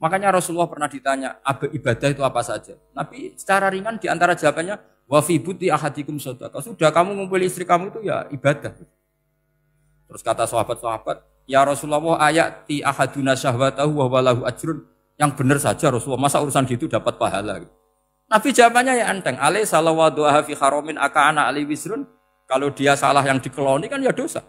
Makanya Rasulullah pernah ditanya, ibadah itu apa saja? Nabi secara ringan di antara jawabannya, wa fi buti ahadikum shadaqah. Sudah kamu ngumpul istri kamu itu ya ibadah. Terus kata sahabat-sahabat, ya Rasulullah ayati ahaduna syahwatahu wa walahu ajrun. Yang benar saja Rasulullah, masa urusan gitu dapat pahala. Nabi jawabannya ya enteng, alai salawaduha fi haramin aka'ana ali wisrun. Kalau dia salah yang dikeloni kan ya dosa.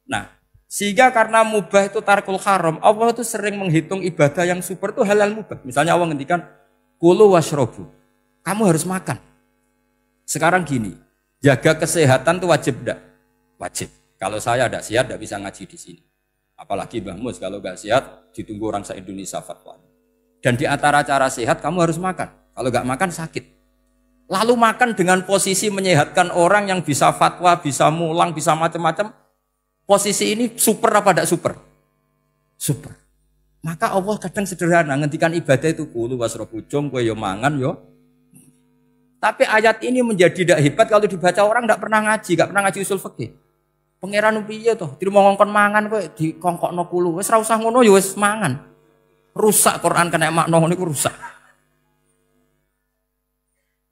Nah, sehingga karena mubah itu tarkul haram, Allah itu sering menghitung ibadah yang super itu halal mubah. Misalnya Allah ngendikan, kulu washrobu, kamu harus makan. Sekarang gini, jaga kesehatan itu wajib enggak? Wajib. Kalau saya tidak sehat, tidak bisa ngaji di sini. Apalagi Mbah Mus, kalau nggak sehat, ditunggu orang se-Indonesia fatwa. Dan di antara cara sehat, kamu harus makan. Kalau nggak makan, sakit. Lalu makan dengan posisi menyehatkan orang yang bisa fatwa, bisa mulang, bisa macam-macam. Posisi ini super apa tidak super? Super. Maka Allah kadang sederhana, ngendikan ibadah itu kulu wasrobu jom, kowe yo mangan yo. Tapi ayat ini menjadi tidak hebat kalau dibaca orang tidak pernah ngaji usul fikih. Pangeran piye toh? Dirimo ngongkon mangan kowe dikongkokno kulu. Wis ora usah ngono ya wis mangan. Rusak Quran kena makna niku rusak.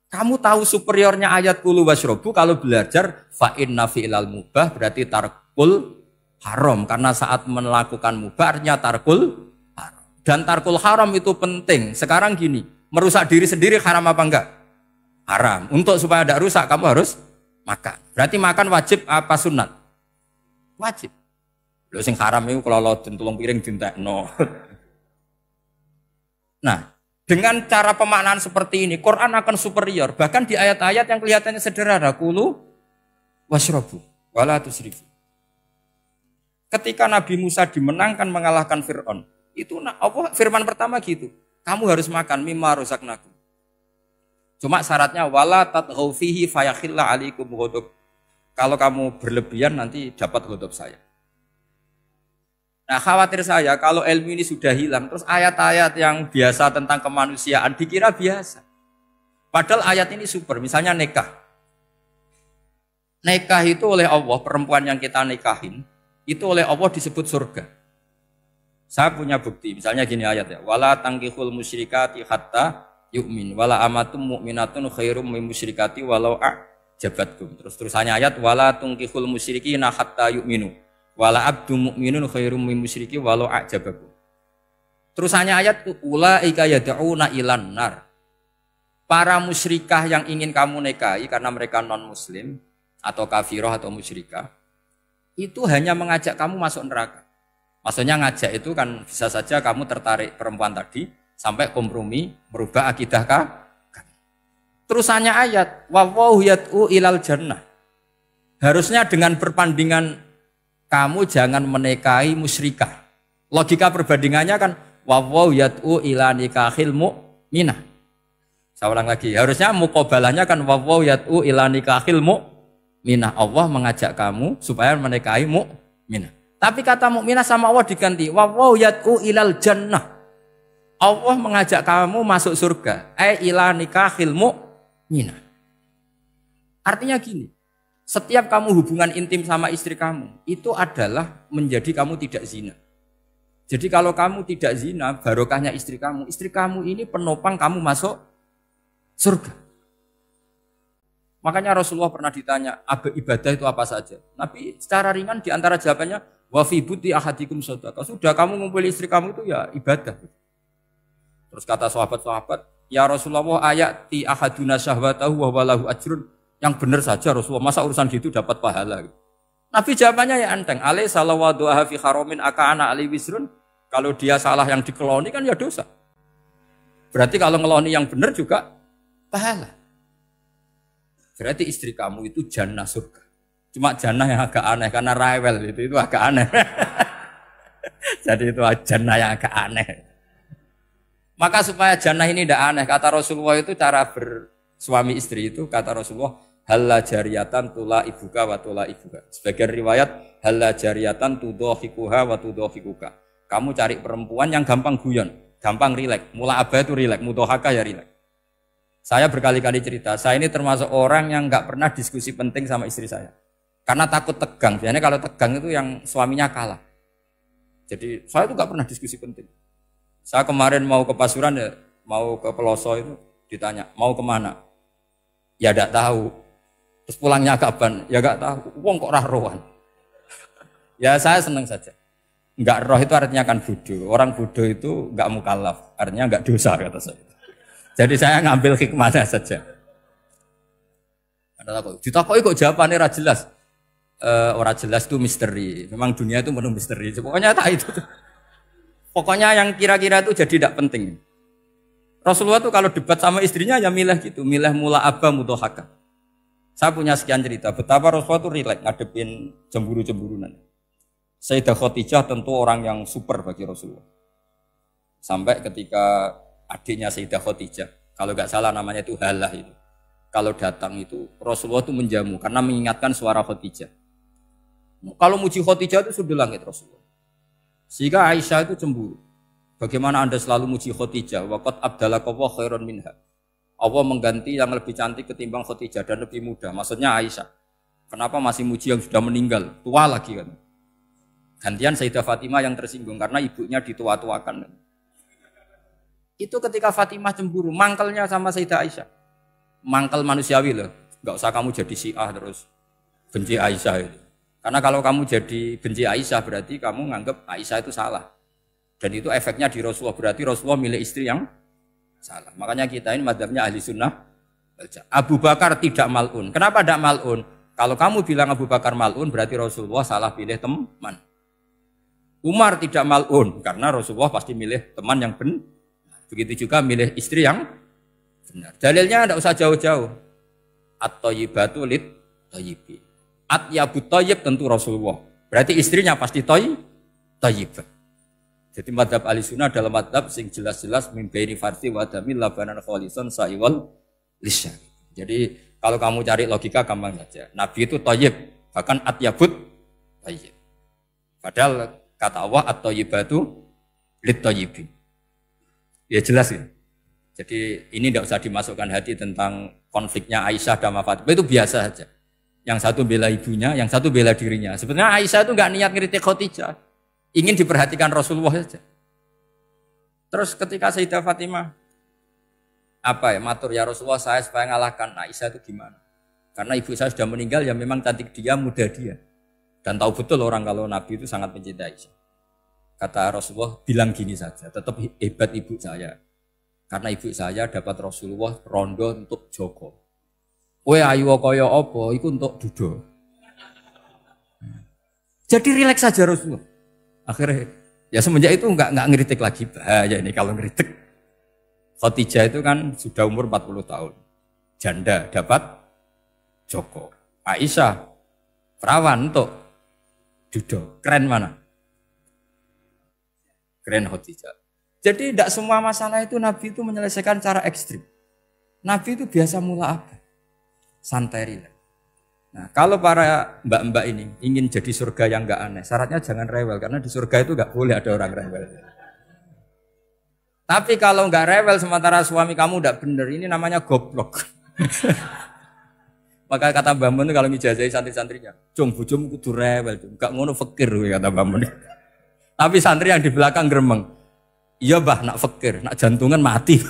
Kamu tahu superiornya ayat kulu wasrobu kalau belajar fa inna fi'lal mubah berarti tarkul haram karena saat melakukan mubah artinya tarkul haram. Dan tarkul haram itu penting. Sekarang gini, merusak diri sendiri haram apa enggak? Haram. Untuk supaya tidak rusak kamu harus makan. Berarti makan wajib apa sunat? Wajib. Lho sing haram itu kalau tulung piring dintekno. Nah, dengan cara pemaknaan seperti ini, Quran akan superior. Bahkan di ayat-ayat yang kelihatannya sederhana, kulu washrobu, wala tusrifu. Ketika Nabi Musa dimenangkan mengalahkan Fir'aun, itu Allah firman pertama gitu, kamu harus makan mimma razaqnakum. Cuma syaratnya wala tatghaw fihi fayakhilla alaikum ghadab. Kalau kamu berlebihan nanti dapat ghadab saya. Nah, khawatir saya kalau ilmu ini sudah hilang, terus ayat-ayat yang biasa tentang kemanusiaan dikira biasa. Padahal ayat ini super, misalnya nikah. Nikah itu oleh Allah, perempuan yang kita nikahin, itu oleh Allah disebut surga. Saya punya bukti, misalnya gini ayat ya, wala tangkihul musyrikati hatta yu'min, wala amatum mu'minatun khairum min musyrikati walau a'jabatkum. Terusannya ayat, wala tangkihul musyrikina hatta yu'minu. Wala abdu mu'minun khairum min musyriki walau a'jabakum. Terusannya ayat ulaika yad'una ilan nar. Para musyrikah yang ingin kamu nikahi karena mereka non muslim atau kafirah atau musyrikah itu hanya mengajak kamu masuk neraka. Maksudnya ngajak itu kan bisa saja kamu tertarik perempuan tadi sampai kompromi merubah akidah kamu. Terusannya ayat wallahu yad'u ilal jannah. Harusnya dengan perbandingan kamu jangan menikahi musyrikah. Logika perbandingannya kan wawaw yad'u ila nikahil mu'minah. Saya ulang lagi. Harusnya muqabalahnya kan wawaw yad'u ila nikahil mu'minah. Allah mengajak kamu supaya menikahi mu'minah. Tapi kata mu'minah sama Allah diganti wawaw yad'u ilal jannah. Allah mengajak kamu masuk surga. Ila nikahil mu'minah. Artinya gini. Setiap kamu hubungan intim sama istri kamu, itu adalah menjadi kamu tidak zina. Jadi kalau kamu tidak zina, barokahnya istri kamu ini penopang kamu masuk surga. Makanya Rasulullah pernah ditanya, ibadah itu apa saja? Nabi secara ringan di antara jawabannya, wa fi buti ahadikum shadaqah. Sudah kamu ngumpul istri kamu itu ya ibadah. Terus kata sahabat-sahabat, ya Rasulullah ayati ahaduna syahwatahu wa walahu ajrun. Yang benar saja Rasulullah, masa urusan gitu dapat pahala. Nabi jawabannya ya enteng, alai salawaduha fi haramin aka'ana ali wisrun. Kalau dia salah yang dikeloni kan ya dosa. Berarti kalau ngeloni yang benar juga pahala. Berarti istri kamu itu jannah surga. Cuma jannah yang agak aneh karena rewel itu agak aneh. Jadi itu jannah yang agak aneh. Maka supaya jannah ini tidak aneh, kata Rasulullah itu cara bersuami istri itu kata Rasulullah halla jariyatan tula ibuka wa tula ibuka. Sebagian riwayat halla jariyatan tudhahikuha wa tudhahikuka. Kamu cari perempuan yang gampang guyon, gampang rileks. Mula abah itu rileks, mudhahaka ya rileks. Saya berkali-kali cerita, saya ini termasuk orang yang nggak pernah diskusi penting sama istri saya. Karena takut tegang. Biasanya kalau tegang itu yang suaminya kalah. Jadi saya tuh nggak pernah diskusi penting. Saya kemarin mau ke Pasuruan ya, mau ke Peloso itu ditanya, mau kemana? Ya nggak tahu. Terus pulangnya kapan? Ya nggak tahu. Wong kok rohan. Ya saya senang saja. Nggak roh itu artinya kan bodoh. Orang bodoh itu nggak mukallaf, artinya nggak dosa kata saya. Jadi saya ngambil hikmahnya saja. Ditakoki kok jawabannya ora jelas. Ora jelas itu misteri. Memang dunia itu penuh misteri. Pokoknya tak itu. Pokoknya yang kira-kira itu jadi tidak penting. Rasulullah tuh kalau debat sama istrinya ya milih gitu, milih mula abba mudhahaka. Saya punya sekian cerita betapa Rasulullah tuh rileks ngadepin cemburu-cemburunan. Sayyidah Khadijah tentu orang yang super bagi Rasulullah. Sampai ketika adiknya Sayyidah Khadijah, kalau nggak salah namanya itu Halah itu. Kalau datang itu Rasulullah itu menjamu karena mengingatkan suara Khadijah. Kalau muji Khadijah itu sudah langit Rasulullah. Sehingga Aisyah itu cemburu. Bagaimana Anda selalu muji Khadijah? Waqad abdalakallahu khairan minha. Allah mengganti yang lebih cantik ketimbang Khadijah dan lebih muda. Maksudnya Aisyah. Kenapa masih muji yang sudah meninggal? Tua lagi kan. Gantian Sayyidah Fatimah yang tersinggung karena ibunya ditua-tuakan. Itu ketika Fatimah cemburu, mangkelnya sama Sayyidah Aisyah. Mangkel manusiawi loh. Enggak usah kamu jadi Syiah terus benci Aisyah itu. Karena kalau kamu jadi benci Aisyah berarti kamu nganggap Aisyah itu salah. Dan itu efeknya di Rasulullah, berarti Rasulullah milih istri yang salah. Makanya kita ini madzhabnya ahli sunnah. Abu Bakar tidak mal'un. Kenapa tidak mal'un? Kalau kamu bilang Abu Bakar mal'un berarti Rasulullah salah pilih teman. Umar tidak mal'un karena Rasulullah pasti milih teman yang benar. Begitu juga milih istri yang benar. Dalilnya tidak usah jauh-jauh. At-thayyibatu lit-thayyibi. At-yabut thayyib tentu Rasulullah. Berarti istrinya pasti thayyibah. Jadi madhab ahli sunnah adalah madhab sing jelas-jelas min baini farsi wa damil labanan khalisan sa'iwal lisya. Jadi kalau kamu cari logika gampang saja. Nabi itu thayyib, bahkan at-yabut thayyib. Padahal kata Allah at-thayyibatu lit-thayyibi. Ya jelas ya. Jadi ini tidak usah dimasukkan hati tentang konfliknya Aisyah dan Fatimah. Itu biasa saja. Yang satu bela ibunya, yang satu bela dirinya. Sebenarnya Aisyah itu nggak niat ngeritik Khadijah. Ingin diperhatikan Rasulullah saja. Terus ketika Sayyidah Fatimah matur ya Rasulullah saya supaya ngalahkan Aisyah itu gimana? Karena ibu saya sudah meninggal ya memang cantik dia, muda dia. Dan tahu betul orang kalau Nabi itu sangat mencintai Aisyah. Kata Rasulullah bilang gini saja, tetap hebat ibu saya. Karena ibu saya dapat Rasulullah rondo untuk Joko. Kowe ayu kaya apa iku untuk dudo. Jadi rileks saja Rasulullah. Akhirnya ya semenjak itu enggak ngeritik lagi. Bahaya ini kalau ngeritik. Khadijah itu kan sudah umur 40 tahun. Janda dapat Joko. Aisyah perawan untuk dudo. Keren mana? Keren Khadijah. Jadi tidak semua masalah itu Nabi itu menyelesaikan cara ekstrim. Nabi itu biasa mula apa? Santai rileks. Nah, kalau para mbak-mbak ini ingin jadi surga yang enggak aneh, syaratnya jangan rewel karena di surga itu enggak boleh ada orang rewel. Tapi kalau enggak rewel sementara suami kamu enggak benar, ini namanya goblok. Maka kata Mbah Mun kalau ngijazahi santri-santrinya, "Cung bojomu kudu rewel, enggak ngono fakir," kata Mbah Mun. Tapi santri yang di belakang gremeng, "Iya, Mbah, nak fakir, nak jantungan mati."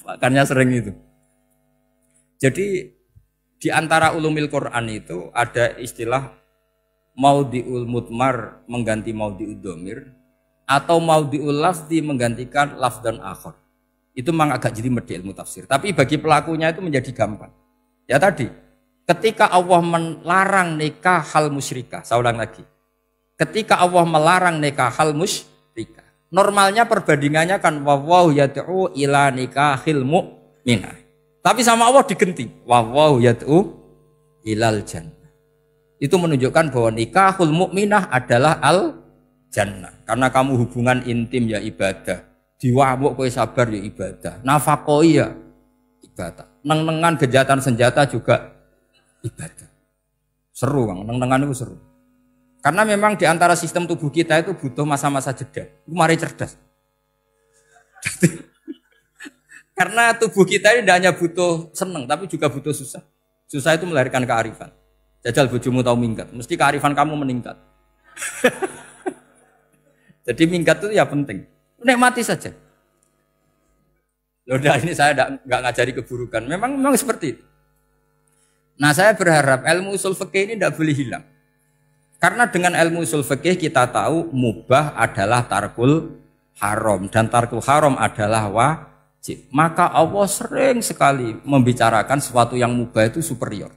Makanya sering itu. Jadi di antara ulumil Quran itu ada istilah maudhi'ul mudmar mengganti maudhi'ud dhamir atau maudhi'ul lafzi menggantikan lafdan akhar. Itu memang agak jadi ilmu tafsir. Tapi bagi pelakunya itu menjadi gampang. Ya tadi, ketika Allah melarang nikah hal musyrikah, saya ulang lagi. Ketika Allah melarang nikah hal musyrikah, normalnya perbandingannya kan wallahu yad'u ila nikahil mu'minah. Tapi sama Allah digenti. Wallahu yad'u ilal jannah. Itu menunjukkan bahwa nikahul mukminah adalah al jannah. Karena kamu hubungan intim ya ibadah. Diwamuk kowe sabar ya ibadah. Nafakoi ya ibadah. Neng-nengan kejahatan senjata juga ibadah. Seru Kang, neng-nengan itu seru. Karena memang di antara sistem tubuh kita itu butuh masa-masa jeda. Itu mari cerdas. Karena tubuh kita ini tidak hanya butuh seneng, tapi juga butuh susah. Susah itu melahirkan kearifan. Jajal bojomu tahu minggat, mesti kearifan kamu meningkat. Jadi minggat itu ya penting. Nikmati saja. Udah ini saya nggak ngajari keburukan. Memang seperti itu. Nah saya berharap ilmu usul fikih ini tidak boleh hilang. Karena dengan ilmu usul fikih kita tahu mubah adalah tarkul haram dan tarkul haram adalah wajib. Maka Allah sering sekali membicarakan sesuatu yang mubah itu superior.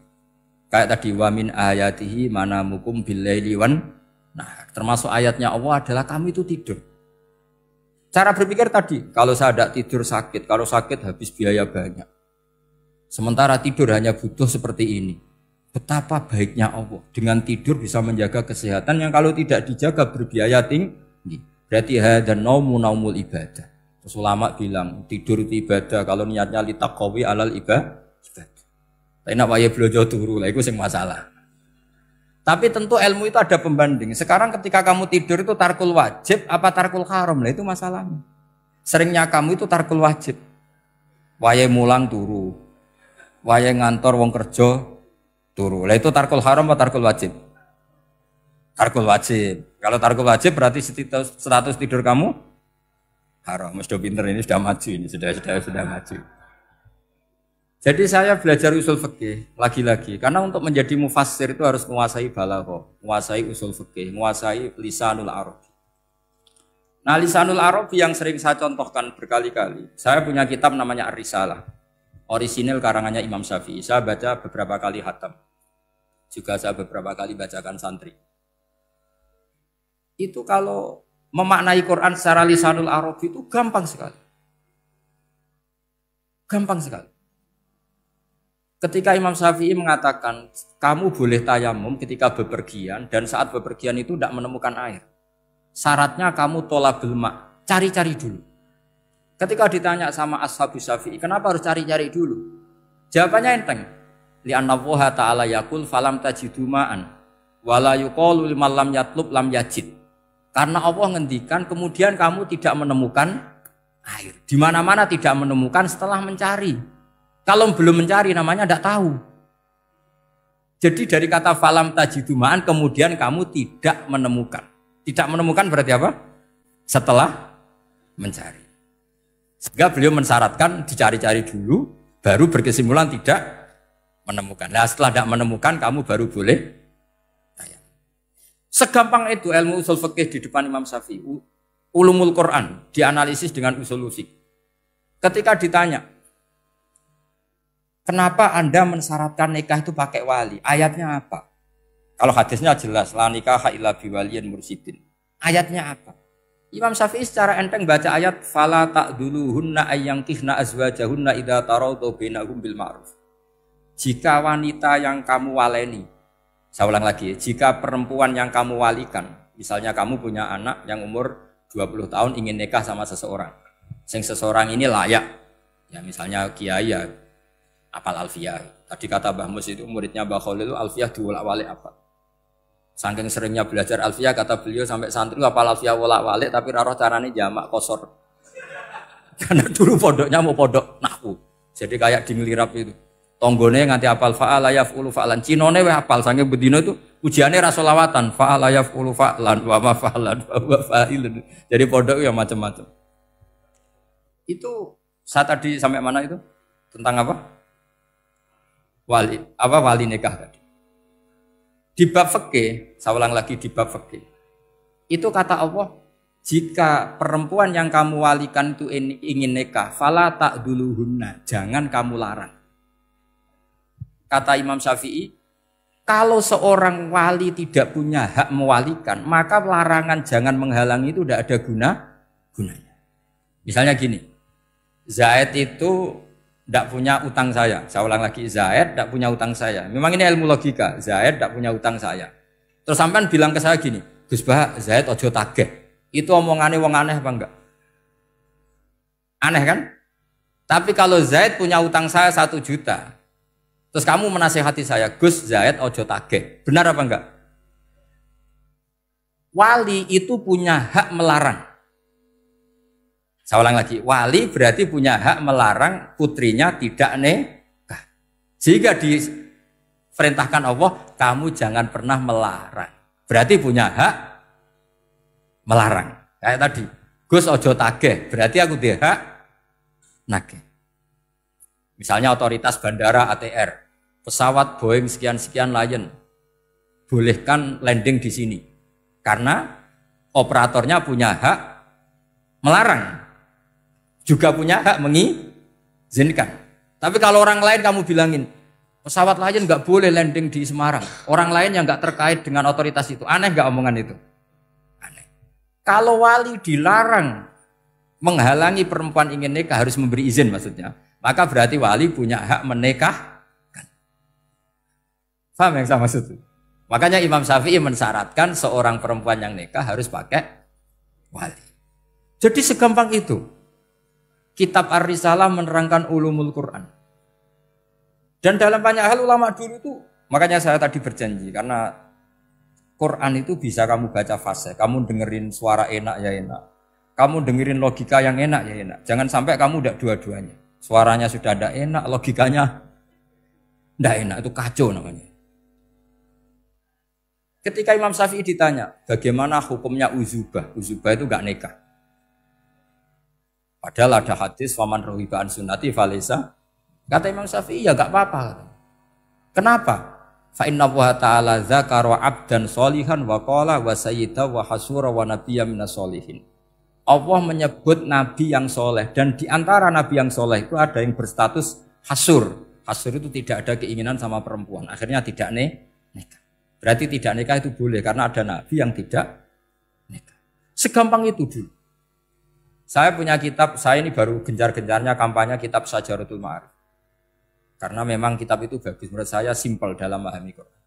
Kayak tadi wa min ayatihi manamukum billaili wan. Nah, termasuk ayatnya Allah adalah kami itu tidur. Cara berpikir tadi, kalau saya tidak tidur sakit, kalau sakit habis biaya banyak. Sementara tidur hanya butuh seperti ini. Betapa baiknya Allah dengan tidur bisa menjaga kesehatan yang kalau tidak dijaga berbiaya tinggi. Berarti hadan naumul ibadah. Terus ulama bilang tidur itu ibadah kalau niatnya litaqawi alal ibadah. Tapi nak wae blojo turu lah itu sing masalah. Tapi tentu ilmu itu ada pembanding. Sekarang ketika kamu tidur itu tarkul wajib apa tarkul haram lah itu masalahnya. Seringnya kamu itu tarkul wajib. Wae mulang turu. Wae ngantor wong kerja turu. Lah itu tarkul haram apa tarkul wajib? Tarkul wajib. Kalau tarkul wajib berarti status tidur kamu haram. Sudah pinter ini sudah maju ini sudah maju. Jadi saya belajar usul fikih lagi-lagi karena untuk menjadi mufassir itu harus menguasai balaghah, menguasai usul fikih, menguasai lisanul arab. Nah, lisanul arab yang sering saya contohkan berkali-kali. Saya punya kitab namanya Ar-Risalah. Orisinil karangannya Imam Syafi'i. Saya baca beberapa kali khatam. Juga saya beberapa kali bacakan santri. Itu kalau memaknai Quran secara lisanul arab itu gampang sekali. Gampang sekali. Ketika Imam Syafi'i mengatakan kamu boleh tayamum ketika bepergian dan saat bepergian itu tidak menemukan air. Syaratnya kamu tolabul ma', cari-cari dulu. Ketika ditanya sama ashabus Syafi'i, kenapa harus cari-cari dulu? Jawabannya enteng. Li'anna Allah ta'ala yaqul falam tajidu ma'an wala yuqalu liman lam yatlub lam yajid. Karena Allah ngendikan kemudian kamu tidak menemukan air. Di mana-mana tidak menemukan setelah mencari. Kalau belum mencari namanya tidak tahu. Jadi dari kata falam tajidumaan kemudian kamu tidak menemukan. Tidak menemukan berarti apa? Setelah mencari. Sehingga beliau mensyaratkan dicari-cari dulu, baru berkesimpulan tidak menemukan. Nah setelah tidak menemukan kamu baru boleh tayang. Segampang itu ilmu usul fikih di depan Imam Syafi'i. Ulumul Quran dianalisis dengan usul fikih. Ketika ditanya, kenapa Anda mensyaratkan nikah itu pakai wali? Ayatnya apa? Kalau hadisnya jelas, la nikaha illa biwaliyin mursyidin. Ayatnya apa? Imam Syafi'i secara enteng baca ayat fala ta'duluhunna ayyankihna azwajahunna idza tarawdu bainahum bil ma'ruf. Jika wanita yang kamu waleni, saya ulang lagi, jika perempuan yang kamu walikan, misalnya kamu punya anak yang umur 20 tahun ingin nikah sama seseorang. Seseorang ini layak. Ya misalnya kiai ya apal alfiyah. Tadi kata Mbah Mus itu muridnya Mbah Khalil itu alfiyah diwolak-walik apa. Saking seringnya belajar alfiyah kata beliau sampai santri apal alfiyah wolak-walik tapi ora roh carane jamak kosor. Karena dulu pondoknya mau pondok nahwu. Jadi kayak di ngelirap itu. Tonggone nganti apal fa'ala yaf'ulu fa'lan. Cinone weh apal saking bedino itu ujiane ra selawatan fa'ala yaf'ulu fa'lan wa ma fa'lan wa fa'ilun. Jadi pondok ya macam-macam. Itu saya tadi sampai mana itu? Tentang apa? Wali nikah tadi. Di bab fikih, saya ulang lagi di bab fikih. Itu kata Allah, jika perempuan yang kamu walikan itu ingin nikah, fala ta'duluhunna, jangan kamu larang. Kata Imam Syafi'i, kalau seorang wali tidak punya hak mewalikan, maka larangan jangan menghalangi itu tidak ada gunanya. Misalnya gini, Zaid itu tidak punya utang saya ulang lagi, Zaid tidak punya utang saya. Memang ini ilmu logika, Zaid tidak punya utang saya. Terus sampean bilang ke saya gini, Gus Bah, Zaid ojo tagih. Itu omongannya wong aneh apa enggak? Aneh kan? Tapi kalau Zaid punya utang saya 1 juta, terus kamu menasihati saya, Gus Zaid ojo tagih. Benar apa enggak? Wali itu punya hak melarang. Saya ulang lagi, wali berarti punya hak melarang putrinya tidak nikah. Jika diperintahkan Allah, kamu jangan pernah melarang. Berarti punya hak melarang. Kayak tadi, Gus ojo tagih, berarti aku dia hak nagih. Misalnya otoritas bandara ATR, pesawat Boeing sekian-sekian Lion, bolehkan landing di sini. Karena operatornya punya hak melarang. Juga punya hak mengizinkan. Tapi kalau orang lain kamu bilangin, pesawat Lion nggak boleh landing di Semarang. Orang lain yang nggak terkait dengan otoritas itu. Aneh nggak omongan itu? Aneh. Kalau wali dilarang menghalangi perempuan ingin nikah harus memberi izin maksudnya. Maka berarti wali punya hak menikahkan. Paham yang saya maksud? Makanya Imam Syafi'i mensyaratkan seorang perempuan yang nikah harus pakai wali. Jadi segampang itu. Kitab Ar-Risalah menerangkan ulumul Quran. Dan dalam banyak hal ulama dulu itu, makanya saya tadi berjanji, karena Quran itu bisa kamu baca fase, kamu dengerin suara enak ya enak, kamu dengerin logika yang enak ya enak. Jangan sampai kamu udah dua-duanya. Suaranya sudah ada enak, logikanya tidak enak, itu kacau namanya. Ketika Imam Syafi'i ditanya, bagaimana hukumnya uzubah? Uzubah itu gak nikah. Padahal ada hadis waman rohiba an sunnati falesa. Kata Imam Syafi'i ya gak apa-apa. Kenapa? Fa inna wa ta'ala dzakara 'abdan sholihan wa qala wa sayyida wa hasura wa nabiyya minas sholihin. Allah menyebut nabi yang soleh dan di antara nabi yang soleh itu ada yang berstatus hasur. Hasur itu tidak ada keinginan sama perempuan. Akhirnya tidak nikah. Berarti tidak nikah itu boleh karena ada nabi yang tidak nikah. Segampang itu dulu. Saya punya kitab, saya ini baru gencar-gencarnya kampanye kitab Syajaratul Ma'arif. Karena memang kitab itu bagus, menurut saya simpel dalam memahami Quran.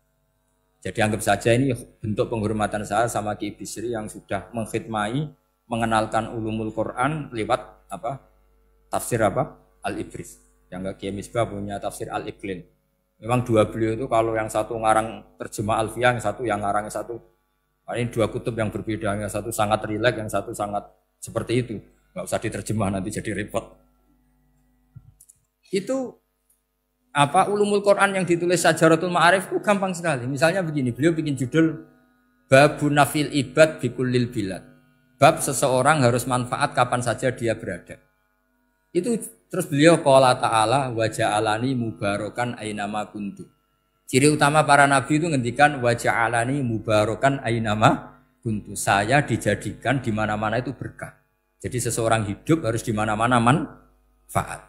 Jadi anggap saja ini bentuk penghormatan saya sama Ki Bisri yang sudah mengkhidmai, mengenalkan ulumul Quran lewat tafsir Al-Ibris. Yang Ki Misbah punya tafsir Al-Iqlin. Memang dua beliau itu kalau yang satu ngarang terjemah Alfiyah, yang satu yang ngarang satu. Ini dua kutub yang berbeda, yang satu sangat rileks, yang satu sangat seperti itu. Nggak usah diterjemah nanti jadi repot. Itu ulumul Quran yang ditulis Syajaratul Ma'arif itu gampang sekali. Misalnya begini, beliau bikin judul Babun Nafil Ibad Bikullil Bilad. Bab seseorang harus manfaat kapan saja dia berada. Itu terus beliau qala ta'ala wa ja'alani mubarakan ainama kuntu. Ciri utama para nabi itu ngendikan wa ja'alani mubarakan ainama kuntu. Saya dijadikan di mana-mana itu berkah. Jadi seseorang hidup harus di mana-mana manfaat.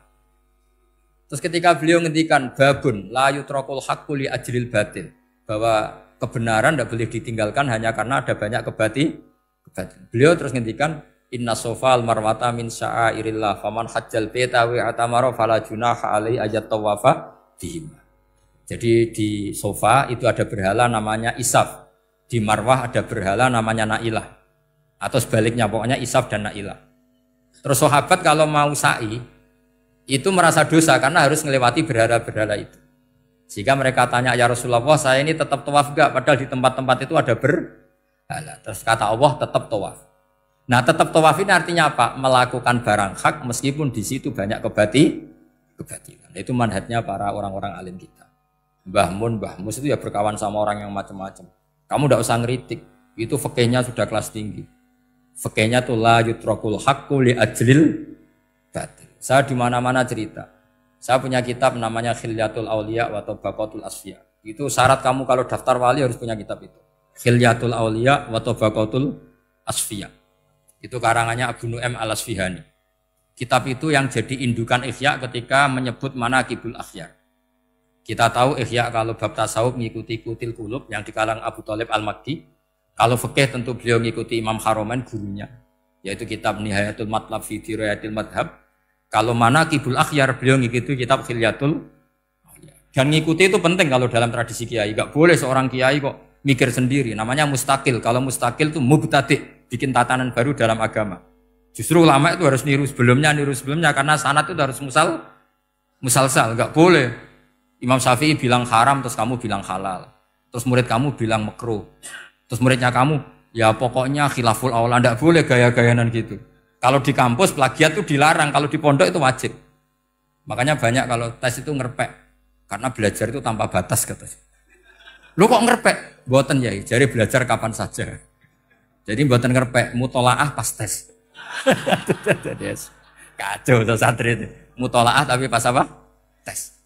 Terus ketika beliau ngendikan babun la yutrakul haqqu li ajril batil, bahwa kebenaran tidak boleh ditinggalkan hanya karena ada banyak kebatilan. Beliau terus ngendikan inna sofal marwata min sya'airillah faman hajjal baita wa atamara fala junaha alai ayat tawafa bihim. Jadi di sofa itu ada berhala namanya Isaf. Di Marwah ada berhala namanya Nailah. Atau sebaliknya pokoknya Isaf dan Nailah. Terus sahabat kalau mau sa'i itu merasa dosa karena harus melewati berhala-berhala itu. Sehingga mereka tanya, ya Rasulullah, saya ini tetap tawaf enggak? Padahal di tempat-tempat itu ada berhala. Terus kata Allah, tetap tawaf. Nah, tetap tawaf ini artinya apa? Melakukan barang hak meskipun di situ banyak kebatilan. Itu manhajnya para orang-orang alim kita. Mbah Mus itu ya berkawan sama orang yang macam-macam. Kamu tidak usah ngeritik. Itu fikihnya sudah kelas tinggi. Fikihnya tuh la yutrakul haqqu li ajlil batil. Saya di mana-mana cerita. Saya punya kitab namanya Khilyatul Auliya wa Tabaqatul Asfiya. Itu syarat kamu kalau daftar wali harus punya kitab itu. Khilyatul Auliya wa Tabaqatul Asfiya. Itu karangannya Abu Nu'aim Al-Asfihani. Kitab itu yang jadi indukan Ihya ketika menyebut manaqibul akhyar. Kita tahu Ihya kalau bab tasawuf mengikuti Kutil Qulub yang di kalangan Abu Thalib Al-Makki. Kalau fikih tentu beliau mengikuti Imam Haramain gurunya, yaitu kitab Nihayatul Matlab fi Dirayatil Madhab. Kalau manaqibul akhyar beliau mengikuti kitab Khilyatul. Dan ngikuti itu penting kalau dalam tradisi kiai. Enggak boleh seorang kiai kok mikir sendiri. Namanya mustakil. Kalau mustakil itu mubtadi', bikin tatanan baru dalam agama. Justru ulama itu harus niru sebelumnya karena sanad itu harus musalsal. Enggak boleh Imam Syafi'i bilang haram terus kamu bilang halal. Terus murid kamu bilang makruh. Terus muridnya kamu ya pokoknya khilaful aula, enggak boleh gaya-gayanan gitu. Kalau di kampus plagiat itu dilarang, kalau di pondok itu wajib. Makanya banyak kalau tes itu ngerpek. Karena belajar itu tanpa batas katanya. Lu kok ngerpek? Mboten ya, jari belajar kapan saja. Jadi mboten ngerpek, mutolaah pas tes. Kacau tuh santri itu. Mutolaah tapi pas apa? Tes.